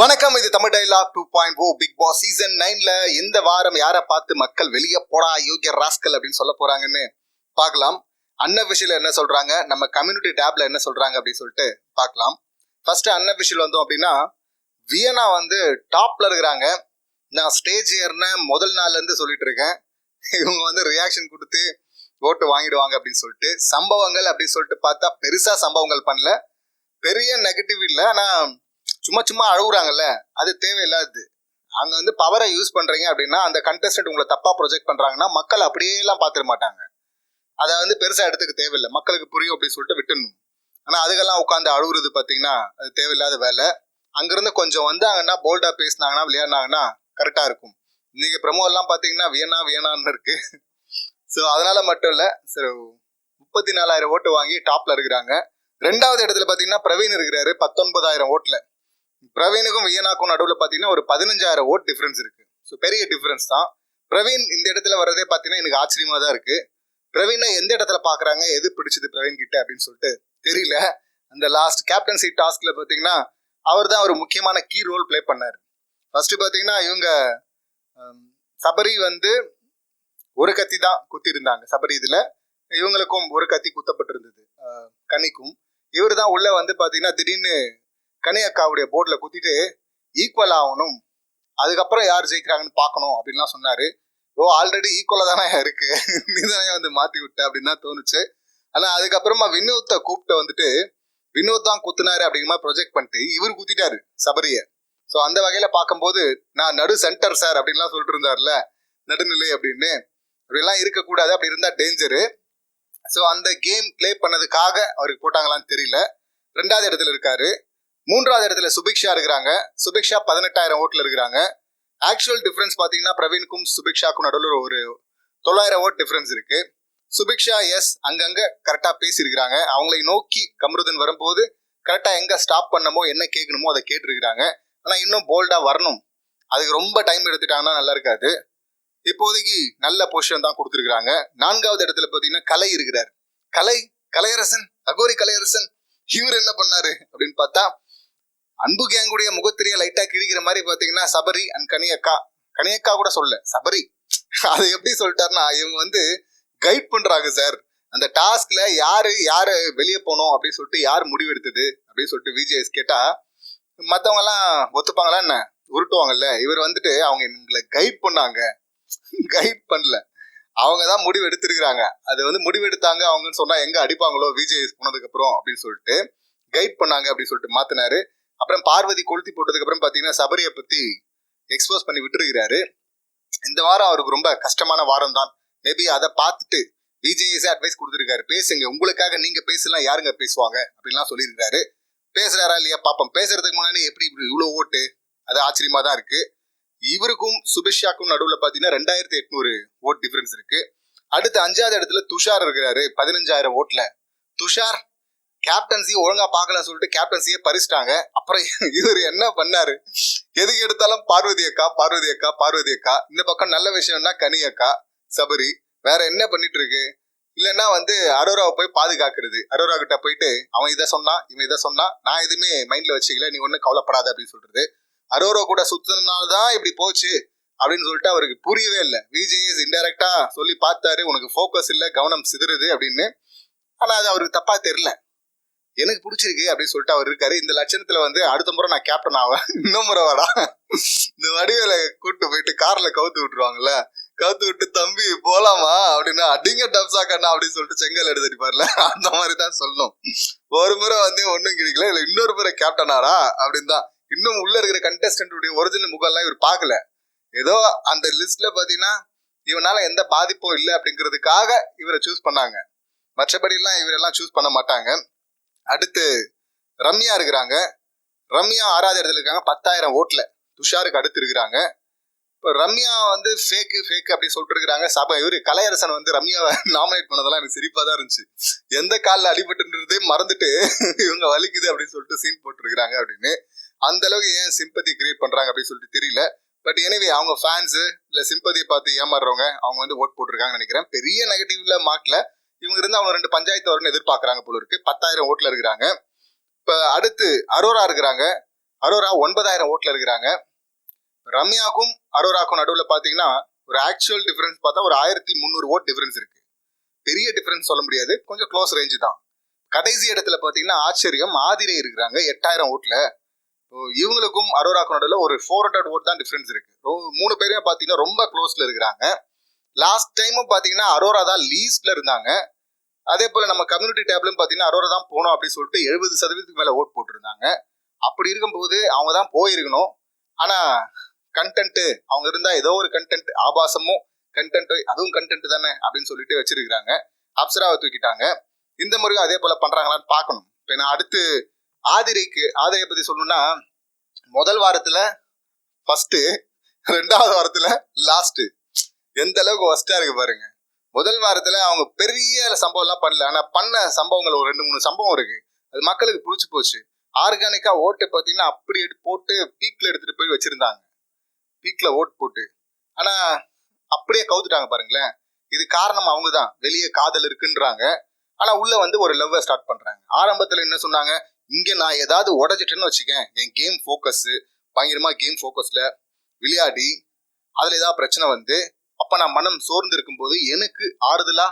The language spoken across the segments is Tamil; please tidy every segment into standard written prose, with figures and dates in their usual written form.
வணக்கம், இது Tamil dialogue 2.0 Bigg Boss season 9ல இந்த வாரம் யாரை பார்த்து மக்கள் வெளியே போடா யோகிய ராஸ்கல் அப்படின்னு சொல்ல போறாங்கன்னு பார்க்கலாம். அன்அஃபிஷியல் என்ன சொல்றாங்க, நம்ம கம்யூனிட்டி டேப்ல என்ன சொல்றாங்க அப்படின்னு சொல்லிட்டு பார்க்கலாம். ஃபர்ஸ்ட் அன்அஃபிஷியல் வந்தோம் அப்படின்னா, வியனா வந்து டாப்ல இருக்கிறாங்க. நான் ஸ்டேஜ் ஏறின முதல் நாள்ல இருந்து சொல்லிட்டு இருக்கேன், இவங்க வந்து ரியாக்ஷன் கொடுத்து ஓட்டு வாங்கிடுவாங்க அப்படின்னு சொல்லிட்டு. சம்பவங்கள் அப்படின்னு சொல்லிட்டு பார்த்தா பெருசா சம்பவங்கள் பண்ணல, பெரிய நெகட்டிவ் இல்லை. ஆனா சும்மா சும்மா அழுகுறாங்கல்ல, அது தேவையில்லாது. அங்க வந்து பவரை யூஸ் பண்றீங்க அப்படின்னா, அந்த கண்டெஸ்டன்ட் உங்களை தப்பா ப்ரொஜெக்ட் பண்றாங்கன்னா மக்கள் அப்படியே எல்லாம் பாத்துட மாட்டாங்க. அதை வந்து பெருசா எடுத்துக்க தேவையில்லை, மக்களுக்கு புரியும் அப்படின்னு சொல்லிட்டு விட்டுடணும். ஆனா அதுக்கெல்லாம் உட்காந்து அழுகுறது பாத்தீங்கன்னா அது தேவையில்லாத வேலை. அங்கிருந்து கொஞ்சம் வந்தாங்கன்னா, போல்டா பேசினாங்கன்னா, விளையாடினாங்கன்னா கரெக்டா இருக்கும். இன்னைக்கு ப்ரமோ எல்லாம் பாத்தீங்கன்னா வியனான்னு இருக்கு. ஸோ அதனால மட்டும் இல்ல, சரி 34,000 ஓட்டு வாங்கி டாப்ல இருக்கிறாங்க. ரெண்டாவது இடத்துல பாத்தீங்கன்னா பிரவீன் இருக்கிறாரு 19,000 ஓட்டுல. பிரவீனுக்கும் வியனாக்கும் நடுவில் பார்த்தீங்கன்னா ஒரு 15,000 ஓட் டிஃபரன்ஸ் இருக்கு. ஸோ பெரிய டிஃபரன்ஸ் தான். பிரவீன் இந்த இடத்துல வரதே பார்த்தீங்கன்னா எனக்கு ஆச்சரியமா தான் இருக்கு. பிரவீனை எந்த இடத்துல பார்க்குறாங்க, எது பிடிச்சது பிரவீன் கிட்ட அப்படின்னு சொல்லிட்டு தெரியல. அந்த லாஸ்ட் கேப்டன்சி டாஸ்க்ல பார்த்தீங்கன்னா அவர் தான் ஒரு முக்கியமான கீ ரோல் பிளே பண்ணார். ஃபர்ஸ்ட் பார்த்தீங்கன்னா இவங்க சபரி வந்து ஒரு கத்தி தான் குத்தி இருந்தாங்க. சபரி இதுல இவங்களுக்கும் ஒரு கத்தி குத்தப்பட்டிருந்தது, கனிக்கும். இவர் தான் உள்ள வந்து பார்த்தீங்கன்னா திடீர்னு கனி அக்காவுடைய போர்ட்ல குத்திட்டு ஈக்குவல் ஆகணும், அதுக்கப்புறம் யார் ஜெயிக்கிறாங்கன்னு பார்க்கணும் அப்படின்லாம் சொன்னாரு. ஆல்ரெடி ஈக்குவலா தானே இருக்கு, நீ தானே வந்து மாத்தி விட்ட அப்படின்னு தான் தோணுச்சு. ஆனா அதுக்கப்புறமா வினோத்தை கூப்பிட்டு வந்துட்டு வினோத் தான் குத்துனாரு அப்படிங்கிற மாதிரி ப்ரொஜெக்ட் பண்ணிட்டு இவர் குத்திட்டாரு சபரிய. ஸோ அந்த வகையில பார்க்கும்போது நான் நடு சென்டர் சார் அப்படின்லாம் சொல்லிட்டு இருந்தாருல, நடுநிலை அப்படின்னு. அப்படிலாம் இருக்கக்கூடாது, அப்படி இருந்தா டேஞ்சரு. ஸோ அந்த கேம் பிளே பண்ணதுக்காக அவருக்கு போட்டாங்களான்னு தெரியல. ரெண்டாவது இடத்துல இருக்காரு. மூன்றாவது இடத்துல சுபிக்ஷா இருக்கிறாங்க. சுபிக்ஷா 18,000 ஓட்டுல இருக்கிறாங்க. ஆக்சுவல் டிஃபரன்ஸ் பாத்தீங்கன்னா பிரவீனுக்கும் சுபிக்ஷாக்கும் நடுவில் ஒரு 9,000 ஓட் டிஃபரன்ஸ் இருக்கு. சுபிக்ஷா எஸ் அங்கங்க கரெக்டா பேசியிருக்கிறாங்க. அவங்களை நோக்கி கமருதன் வரும்போது கரெக்டா எங்க ஸ்டாப் பண்ணமோ என்ன கேட்கணுமோ அதை கேட்டிருக்கிறாங்க. ஆனா இன்னும் போல்டா வரணும், அதுக்கு ரொம்ப டைம் எடுத்துட்டாங்கன்னா நல்லா இருக்காது. இப்போதைக்கு நல்ல பொசிஷன் தான் கொடுத்துருக்காங்க. நான்காவது இடத்துல பாத்தீங்கன்னா கலை இருக்கிறார். கலையரசன், அகோரி கலையரசன். இவர் என்ன பண்ணாரு அப்படின்னு பார்த்தா, அன்பு கேங்குடைய முகத்திரிய லைட்டா கிழிக்கிற மாதிரி பாத்தீங்கன்னா சபரி அண்ட் கனியக்கா கூட சொல்ல சபரி. அதை எப்படி சொல்லிட்டாருன்னா, இவங்க வந்து கைட் பண்றாங்க சார், அந்த டாஸ்க்ல யாரு வெளியே போனோம் அப்படின்னு சொல்லிட்டு யார் முடிவு எடுத்தது அப்படின்னு சொல்லிட்டு விஜேஎஸ் கேட்டா மத்தவங்க எல்லாம் ஒத்துப்பாங்களா என்ன, உருட்டுவாங்கல்ல. இவர் வந்துட்டு அவங்க எங்களை கைட் பண்ணாங்க, கைட் பண்ணல, அவங்க தான் முடிவு எடுத்திருக்கிறாங்க. அது வந்து முடிவு எடுத்தாங்க அவங்கன்னு சொன்னா எங்க அடிப்பாங்களோ விஜேஎஸ் போனதுக்கு அப்புறம் அப்படின்னு சொல்லிட்டு கைட் பண்ணாங்க அப்படின்னு சொல்லிட்டு மாத்தினாரு. அப்புறம் பார்வதி கொளுத்தி போட்டதுக்கு அப்புறம் பாத்தீங்கன்னா சபரியை பத்தி எக்ஸ்போஸ் பண்ணி விட்டுருக்கிறாரு. இந்த வாரம் அவருக்கு ரொம்ப கஷ்டமான வாரம் தான். மேபி அதை பார்த்துட்டு விஜேஎஸ் அட்வைஸ் கொடுத்துருக்காரு, பேசுங்க, உங்களுக்காக நீங்க பேசலாம், யாருங்க பேசுவாங்க அப்படின்லாம் சொல்லியிருக்காரு. பேசுறாரா இல்லையா பாப்போம். பேசுறதுக்கு முன்னாடி எப்படி இவ்வளவு ஓட்டு, அது ஆச்சரியமா தான் இருக்கு. இவருக்கும் சுபிக்ஷாக்கும் நடுவில் பாத்தீங்கன்னா 2,800 ஓட் டிஃபரன்ஸ் இருக்கு. அடுத்து 5வது இடத்துல துஷார் இருக்கிறாரு 15,000 ஓட்டுல. துஷார் கேப்டன்சி ஒழுங்கா பார்க்கலன்னு சொல்லிட்டு கேப்டன்சியே பறிச்சிட்டாங்க. அப்புறம் இவர் என்ன பண்ணாரு, எதுக்கு எடுத்தாலும் பார்வதி அக்கா. இந்த பக்கம் நல்ல விஷயம்னா கனி அக்கா, சபரி. வேற என்ன பண்ணிட்டு இருக்கு, இல்லைன்னா வந்து அரோராவை போய் பாதுகாக்கிறது. அரோரா கிட்ட போயிட்டு அவன் இதை சொன்னா இவன் இதை சொன்னா, நான் எதுவுமே மைண்ட்ல வச்சுக்கல, நீ ஒன்னும் கவலைப்படாத அப்படின்னு சொல்றது. அரோரா கூட சுத்தினால்தான் இப்படி போச்சு அப்படின்னு சொல்லிட்டு அவருக்கு புரியவே இல்லை. விஜேஎஸ் இன்டைரக்டா சொல்லி பார்த்தாரு, உனக்கு ஃபோக்கஸ் இல்லை, கவனம் சிதறுது அப்படின்னு. ஆனா அது அவருக்கு தப்பா தெரியல, எனக்கு பிடிச்சிருக்கு அப்படின்னு சொல்லிட்டு அவர் இருக்காரு. இந்த லட்சணத்துல வந்து அடுத்த முறை நான் கேப்டன் ஆவேன், இன்னும் முறை வாடா, இந்த வடிவேல கூட்டு போயிட்டு கார்ல கவுத்து விட்டுருவாங்கல்ல, கவுத்து விட்டு தம்பி போலாமா அப்படின்னா அடிங்க டப்ஸா கண்ணா அப்படின்னு சொல்லிட்டு செங்கல் எடுத்துப்பார்ல, அந்த மாதிரிதான் சொல்லணும். ஒரு முறை வந்து ஒன்னும் கிடைக்கல, இல்ல இன்னொரு முறை கேப்டன் ஆடா அப்படின்னு தான். இன்னும் உள்ள இருக்கிற கண்டெஸ்டன்டுடைய ஒரிஜினல் முகம்லாம் இவர் பார்க்கல. ஏதோ அந்த லிஸ்ட்ல பாத்தீங்கன்னா இவனால எந்த பாதிப்பும் இல்லை அப்படிங்கிறதுக்காக இவரை சூஸ் பண்ணாங்க, மற்றபடி எல்லாம் இவரெல்லாம் சூஸ் பண்ண மாட்டாங்க. அடுத்து ரம்யா இருக்கிறாங்க. ரம்யா 6வது இடத்துல இருக்காங்க 10,000 ஓட்டுல. துஷாருக்கு அடுத்து இருக்கிறாங்க. இப்போ ரம்யா வந்து ஃபேக் அப்படின்னு சொல்லிட்டு இருக்கிறாங்க. இவரு கலையரசன் வந்து ரம்யாவை நாமினேட் பண்ணதெல்லாம் எனக்கு சிரிப்பா தான் இருந்துச்சு. எந்த காலில் அடிபட்டுன்றதே மறந்துட்டு இவங்க வலிக்குது அப்படின்னு சொல்லிட்டு சீன் போட்டுருக்காங்க அப்படின்னு. அந்த அளவுக்கு ஏன் சிம்பதி கிரியேட் பண்றாங்க அப்படின்னு சொல்லிட்டு தெரியல. பட் எனவே அவங்க ஃபேன்ஸு இல்ல சிம்பதியை பார்த்து ஏமாறுறவங்க அவங்க வந்து ஓட் போட்டிருக்காங்கன்னு நினைக்கிறேன். பெரிய நெகட்டிவ்ல மார்க்ல இவங்க இருந்து அவங்க 2 பஞ்சாயத்து வரும்னு எதிர்பார்க்கறாங்க போல இருக்கு. 10,000 ஓட்டுல இருக்கிறாங்க. இப்ப அடுத்து அரோரா இருக்கிறாங்க. அரோரா 9,000 ஓட்டுல இருக்கிறாங்க. ரம்யாக்கும் அரோராக்கும் நடுவில் பார்த்தீங்கன்னா ஒரு ஆக்சுவல் டிஃபரன்ஸ் பார்த்தா ஒரு 1,300 ஓட் டிஃபரன்ஸ் இருக்கு. பெரிய டிஃபரன்ஸ் சொல்ல முடியாது, கொஞ்சம் க்ளோஸ் ரேஞ்சு தான். கடைசி இடத்துல பார்த்தீங்கன்னா ஆச்சரியம் ஆதிரை இருக்கிறாங்க 8,000 ஓட்டுல. இவங்களுக்கும் அரோராக்கும் நடுவில் ஒரு 400 ஓட் தான் டிஃபரன்ஸ் இருக்கு. 3 பேருமே பார்த்தீங்கன்னா ரொம்ப க்ளோஸ்ல இருக்கிறாங்க. லாஸ்ட் டைமும் பார்த்தீங்கன்னா அரோரா தான் லீஸ்ட்ல இருந்தாங்க. அதே போல நம்ம கம்யூனிட்டி டேப்லயும் பார்த்தீங்கன்னா அரோரா தான் போனோம் அப்படின்னு சொல்லிட்டு 70% மேல ஓட் போட்டிருந்தாங்க. அப்படி இருக்கும்போது அவங்க தான் போயிருக்கணும். ஆனா கண்டென்ட் அவங்க இருந்தா ஏதோ ஒரு கண்டென்ட் ஆபாசமும் கண்டென்ட் அதுவும் கண்டென்ட் தானே அப்படின்னு சொல்லிட்டு வச்சிருக்காங்க. அப்சராவை தூக்கிட்டாங்க. இந்த முறையும் அதே போல பண்றாங்களான்னு பார்க்கணும். இப்போ நான் அடுத்து ஆதிரையை பத்தி சொல்லணும்னா முதல் வாரத்துல ஃபர்ஸ்ட், 2வது வாரத்துல லாஸ்ட். எந்த அளவுக்கு ஒஸ்டா இருக்கு பாருங்க. முதல் வாரத்துல அவங்க பெரிய சம்பவம் எல்லாம் பண்ணல. ஆனா பண்ண சம்பவங்கள் ஒரு 2-3 சம்பவம் இருக்கு. அது மக்களுக்கு புடிச்சு போச்சு. ஆர்கானிக்கா ஓட்டு பார்த்தீங்கன்னா அப்படி போட்டு பீக்ல எடுத்துட்டு போய் வச்சிருந்தாங்க. பீக்ல ஓட்டு போட்டு ஆனா அப்படியே கவுத்துட்டாங்க பாருங்களேன். இது காரணம் அவங்க தான். வெளியே காதல் இருக்குன்றாங்க, ஆனா உள்ள வந்து ஒரு லவ்வை ஸ்டார்ட் பண்றாங்க. ஆரம்பத்துல என்ன சொன்னாங்க, இங்க நான் ஏதாவது உடஞ்சிட்டேன்னு வச்சுக்கேன், என் கேம் ஃபோக்கஸ் பயங்கரமா கேம் ஃபோக்கஸ்ல விளையாடி அதுல ஏதாவது பிரச்சனை வந்து அப்ப நான் மனம் சோர்ந்து இருக்கும் போது எனக்கு ஆறுதலா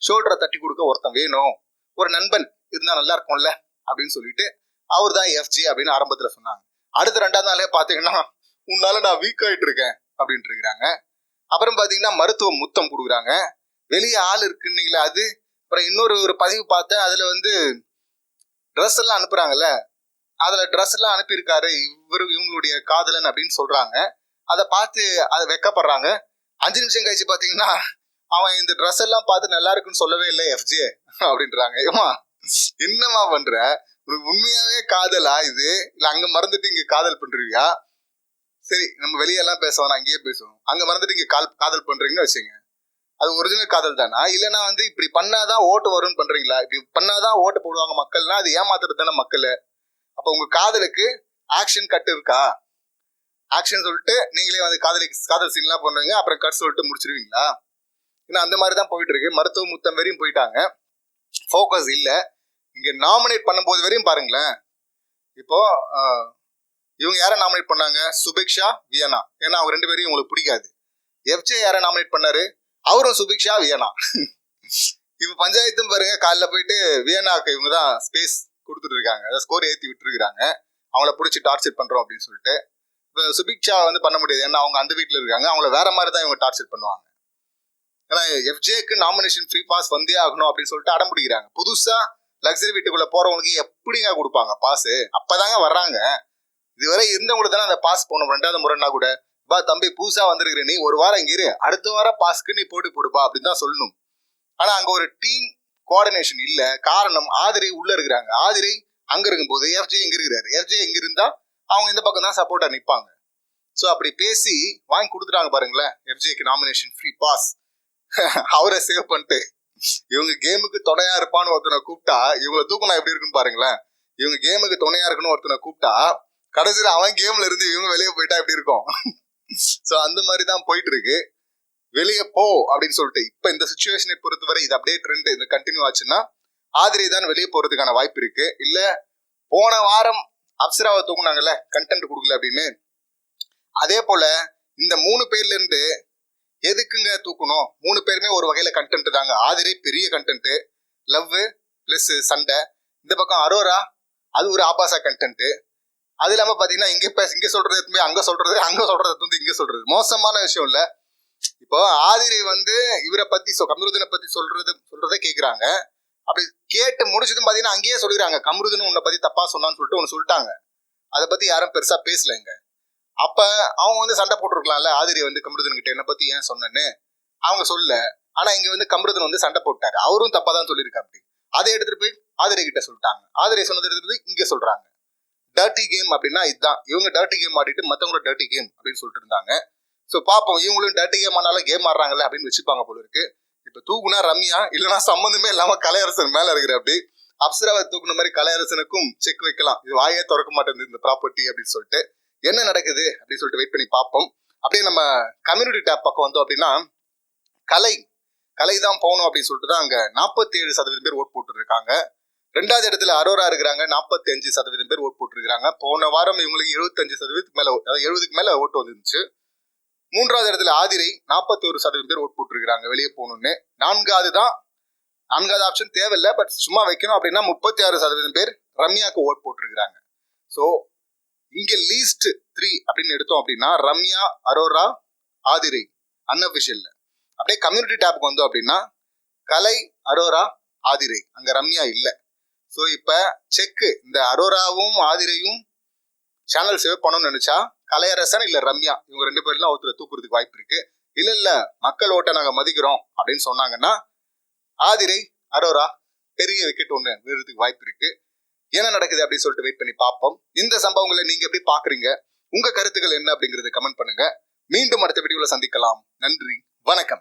ஷோல்டரை தட்டி கொடுக்க ஒருத்தன் வேணும், ஒரு நண்பன் இருந்தா நல்லா இருக்கும்ல அப்படின்னு சொல்லிட்டு அவர் தான் எஃப்ஜே அப்படின்னு ஆரம்பத்துல சொன்னாங்க. அடுத்த 2வது நாளே பாத்தீங்கன்னா உன்னால நான் வீக் ஆயிட்டு இருக்கேன் அப்படின்ட்டு இருக்கிறாங்க. அப்புறம் பாத்தீங்கன்னா மருத்துவ முத்தம் கொடுக்குறாங்க. வெளியே ஆள் இருக்குன்னீங்களா அது. அப்புறம் ஒரு பதிவு பார்த்தேன், அதுல வந்து ட்ரெஸ் எல்லாம் அனுப்புறாங்கல்ல, அதுல ட்ரெஸ் எல்லாம் அனுப்பியிருக்காரு இவங்களுடைய காதலன் அப்படின்னு சொல்றாங்க. அதை பார்த்து அதை வெக்கப்படுறாங்க. 5 நிமிஷம் கழிச்சு பாத்தீங்கன்னா அவன் இந்த ட்ரெஸ் எல்லாம் பார்த்து நல்லா இருக்குன்னு சொல்லவே இல்லை எஃப்ஜே அப்படின்றாங்க. ஏமா என்னமா பண்ற, உனக்கு உண்மையாவே காதலா இது, இல்ல அங்க மறந்துட்டு இங்க காதல் பண்றீங்க? சரி நம்ம வெளியெல்லாம் பேசுவோம், அங்கேயே பேசுவோம். அங்க மறந்துட்டு இங்க காதல் பண்றீங்கன்னு வச்சுங்க, அது ஒரிஜினல் காதல் தானா? இல்லைன்னா வந்து இப்படி பண்ணாதான் ஓட்டு வரும்னு பண்றீங்களா? இப்படி பண்ணாதான் ஓட்டு போடுவாங்க மக்கள்னா அது ஏமாத்துறது தானே மக்கள். அப்ப உங்க காதலுக்கு ஆக்ஷன் கட் இருக்கா? ஆக்ஷன் சொல்லிட்டு நீங்களே வந்து காதல் சீன்லாம் பண்ணுவீங்க, அப்புறம் கட் சொல்லிட்டு முடிச்சிருவீங்களா? ஏன்னா அந்த மாதிரி தான் போயிட்டு இருக்கு. மருத்துவ முத்தம் வரையும் போயிட்டாங்க, ஃபோக்கஸ் இல்ல. இங்க நாமினேட் பண்ணும்போது வரையும் பாருங்களேன். இப்போ இவங்க யாரை நாமினேட் பண்ணாங்க, சுபிக்ஷா வியனா. ஏன்னா அவங்க 2 பேரையும் உங்களுக்கு பிடிக்காது. எஃப்ஜே யாரை நாமினேட் பண்ணாரு, அவரும் சுபிக்ஷா வியனா. இப்ப பஞ்சாயத்தும் பாருங்க, காலைல போயிட்டு வியனாக்கு இவங்க தான் ஸ்பேஸ் கொடுத்துட்டு இருக்காங்க, அதாவது ஸ்கோர் ஏற்றி விட்டு இருக்காங்க, அவங்கள பிடிச்சி டார்ச்சர் பண்றோம் அப்படின்னு சொல்லிட்டு. இப்போ சுபிக்ஷா வந்து பண்ண முடியாது, ஏன்னா அவங்க அந்த வீட்டில் இருக்காங்க, அவங்கள வேற மாதிரி தான் இவங்க டார்ச்சர் பண்ணுவாங்க. ஏன்னா எஃப்ஜேக்கு நாமினேஷன் ஃப்ரீ பாஸ் வந்தே ஆகணும் அப்படின்னு சொல்லிட்டு அடம்பிடிக்கிறாங்க. புதுசா லக்ஸரி வீட்டுக்குள்ள போறவங்களுக்கு எப்படிங்க கொடுப்பாங்க பாஸ்? அப்பதாங்க வர்றாங்க. இதுவரை இருந்தவங்களுக்கு தானே அந்த பாஸ் போகணும். 2வது முறைன்னா கூட பா தம்பி புதுசா வந்திருக்கிற நீ ஒரு வாரம் இங்க இரு, அடுத்த வாரம் பாஸ்க்கு நீ போட்டு போடுப்பா அப்படின்னு தான் சொல்லணும். ஆனா அங்க ஒரு டீம் கோஆர்டினேஷன் இல்ல. காரணம் ஆதிரை உள்ள இருக்கிறாங்க. ஆதிரை அங்க இருக்கும் போது எஃப்ஜே இங்க இருக்கிறாரு. எஃப்ஜே இங்க இருந்தா அவங்க இந்த பக்கம் தான் சப்போர்ட்டா நிற்பாங்க. ஸோ அப்படி பேசி வாங்கி கொடுத்துட்டாங்க பாருங்களேன் எஃப்ஜேக்கு நாமினேஷன் ஃப்ரீ பாஸ். அவரை சேவ் பண்ணிட்டு இவங்க கேமுக்கு துணையா இருப்பான்னு ஒருத்தனை கூப்பிட்டா இவங்களை தூக்கணும் எப்படி இருக்குன்னு பாருங்களேன். இவங்க கேமுக்கு துணையா இருக்குன்னு ஒருத்தனை கூப்பிட்டா கடைசியில் அவன் கேம்ல இருந்து இவங்க வெளியே போயிட்டா எப்படி இருக்கும்? ஸோ அந்த மாதிரி தான் போயிட்டு இருக்கு. வெளியே போ அப்படின்னு சொல்லிட்டு இப்ப இந்த சுச்சுவேஷனை பொறுத்தவரை இது அப்படியே ட்ரெண்ட் இந்த கண்டினியூ ஆச்சுன்னா ஆதிரை தான் வெளியே போறதுக்கான வாய்ப்பு இருக்கு. இல்ல போன வாரம் அப்சராவை தூக்குனாங்கல்ல கண்டென்ட் கொடுக்கல அப்படின்னு, அதே போல இந்த 3 பேர்ல இருந்து எதுக்குங்க தூக்கணும்? 3 பேருமே ஒரு வகையில கண்டென்ட் தாங்க. ஆதிரை பெரிய கண்டென்ட், லவ் பிளஸ் சண்டை. இந்த பக்கம் அரோரா அது ஒரு ஆபாச கண்டென்ட். அது இல்லாம பாத்தீங்கன்னா இங்க சொல்றது அங்க சொல்றது, அங்க சொல்றது வந்து இங்க சொல்றது மோசமான விஷயம் இல்ல. இப்போ ஆதிரை வந்து இவரை பத்தி கமருதனை பத்தி சொல்றதை கேக்குறாங்க. அப்படி கேட்டு முடிச்சதும் பாத்தீங்கன்னா அங்கேயே சொல்லிடுறாங்க கமருதன் உன்னை பத்தி தப்பா சொன்னான்னு சொல்லிட்டு ஒன்னு சொல்லிட்டாங்க. அதை பத்தி யாரும் பெருசா பேசலைங்க. அப்ப அவங்க வந்து சண்டை போட்டுருக்கலாம்ல, ஆதிரை வந்து கமருதன் கிட்ட என்ன பத்தி ஏன் சொன்னேன்னு அவங்க சொல்ல. ஆனா இங்க வந்து கமருதன் வந்து சண்டை போட்டாரு, அவரும் தப்பா தான் சொல்லியிருக்காரு. அதை எடுத்துட்டு போய் ஆதிரை கிட்ட சொல்லிட்டாங்க. ஆதிரை சொன்னது எடுத்துட்டு இங்க சொல்றாங்க. டர்ட்டி கேம் அப்படின்னா இதுதான். இவங்க டர்ட்டி கேம் ஆடிட்டு மத்தவங்களோட டர்ட்டி கேம் அப்படின்னு சொல்லிட்டு இருந்தாங்க. ஸோ பாப்போம் இவங்களும் டர்ட்டி கேம் ஆனாலும் கேம் ஆடுறாங்கல்ல அப்படின்னு வச்சுப்பாங்க போல இருக்கு. இப்ப தூக்குனா ரம்யா, இல்லைன்னா சம்பந்தமே இல்லாம கலையரசன் மேல இருக்கிற அப்படி அப்சராவை தூக்குன மாதிரி கலையரசனுக்கும் செக் வைக்கலாம். இது வாயே திறக்க மாட்டேங்குது இந்த ப்ராப்பர்ட்டி அப்படின்னு சொல்லிட்டு. என்ன நடக்குது அப்படின்னு சொல்லிட்டு வெயிட் பண்ணி பார்ப்போம். அப்படியே நம்ம கம்யூனிட்டி டேப் பக்கம் வந்தோம் அப்படின்னா கலை தான் போகணும் அப்படின்னு சொல்லிட்டு தான் அங்க 47% பேர் ஓட் போட்டு இருக்காங்க. 2வது இடத்துல அரோரா இருக்கிறாங்க. 45% பேர் ஓட் போட்டிருக்காங்க. போன வாரம் இவங்களுக்கு 75% மேல, அதாவது 70க்கு மேல ஓட்டு வந்துருந்துச்சு. 3வது இடத்துல ஆதிரை 41% பேர் ஓட் போட்டிருக்காங்க வெளியே போகணும்னு. 4வது ஆப்ஷன் தேவையில்லை, பட் சும்மா வைக்கணும் அப்படின்னா 36% பேர் ரம்யாக்கு ஓட் போட்டிருக்காங்க. ஸோ இங்க லீஸ்ட் 3 அப்படின்னு எடுத்தோம் அப்படின்னா ரம்யா, அரோரா, ஆதிரை அன்அபிஷியல்ல. அப்படியே கம்யூனிட்டி டேப்க்கு வந்தோம் அப்படின்னா கலை, அரோரா, ஆதிரை, அங்க ரம்யா இல்லை. ஸோ இப்ப செக்கு இந்த அரோராவும் ஆதிரையும் சேனல் சேவ் பண்ணணும்னு நினைச்சா கலையரசன் இல்ல ரம்யா இவங்க 2 பேர்லாம் ஒருத்தர் தூக்குறதுக்கு வாய்ப்பு இருக்கு. இல்ல மக்கள் ஓட்டை நாங்க மதிக்கிறோம் அப்படின்னு சொன்னாங்கன்னா ஆதிரை, அரோரா பெரிய விக்கெட் ஒண்ணு விழுறதுக்கு வாய்ப்பு இருக்கு. என்ன நடக்குது அப்படின்னு சொல்லிட்டு வெயிட் பண்ணி பார்ப்போம். இந்த சம்பவங்களை நீங்க எப்படி பாக்குறீங்க, உங்க கருத்துக்கள் என்ன அப்படிங்கறத கமெண்ட் பண்ணுங்க. மீண்டும் அடுத்த வீடியோல சந்திக்கலாம். நன்றி, வணக்கம்.